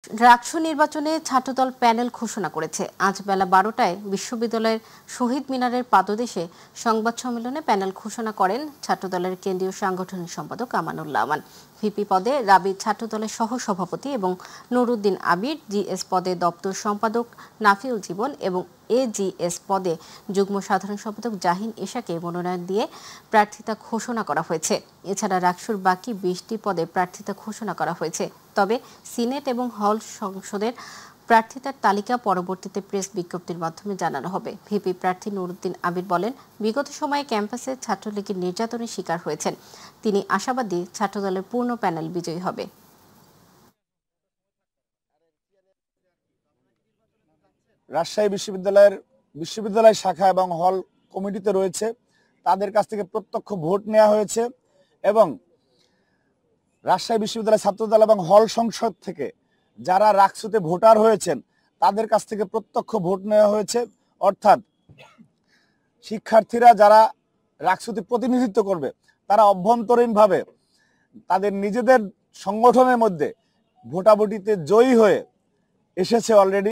রাকসু নির্বাচনে ছাত্রদল প্যানেল ঘোষণা করেছে। আজ বেলা 12টায় বিশ্ববিদ্যালয়ের শহীদ মিনারের পাদদেশে সংবাদ সম্মেলনে প্যানেল ঘোষণা করেন ছাত্রদলের কেন্দ্রীয় সাংগঠনিক সম্পাদক আমানুল্লাহ আমান। ভিপি পদে রাবি ছাত্রদলের সহ সভাপতি এবং নুরুদ্দিন আবির, জিএস পদে দপ্তর সম্পাদক নাফিউল জীবন এবং এজিএস পদে যুগ্ম সাধারণ সম্পাদক জাহিন এশাকে মনোনয়ন দিয়ে প্রার্থিতা ঘোষণা করা হয়েছে। এছাড়া রাকসুর বাকি 20টি পদে প্রার্থিতা ঘোষণা করা হয়েছে। তবে সিনেট এবং হল সংসদের প্রার্থিতার তালিকা পরবর্তীতে প্রেস বিজ্ঞপ্তির মাধ্যমে জানানো হবে। ভিপি প্রার্থী নুরুদ্দিন আবির বলেন, বিগত সময়ে ক্যাম্পাসে ছাত্রলীগের নির্যাতনের শিকার হয়েছেন। তিনি আশাবাদী ছাত্রদলের পূর্ণ প্যানেল বিজয়ী হবে। রাজশাহী বিশ্ববিদ্যালয় শাখা এবং হল কমিটিতে রয়েছে, তাদের কাছ থেকে প্রত্যক্ষ ভোট নেওয়া হয়েছে এবং রাজশাহী বিশ্ববিদ্যালয় ছাত্রদল এবং হল সংসদ থেকে যারা রাকসুতে ভোটার হয়েছেন তাদের কাছ থেকে প্রত্যক্ষ ভোট নেওয়া হয়েছে। অর্থাৎ শিক্ষার্থীরা যারা রাকসুতে প্রতিনিধিত্ব করবে তারা অভ্যন্তরীণভাবে তাদের নিজেদের সংগঠনের মধ্যে ভোটাভুটিতে জয়ী হয়ে এসেছে অলরেডি।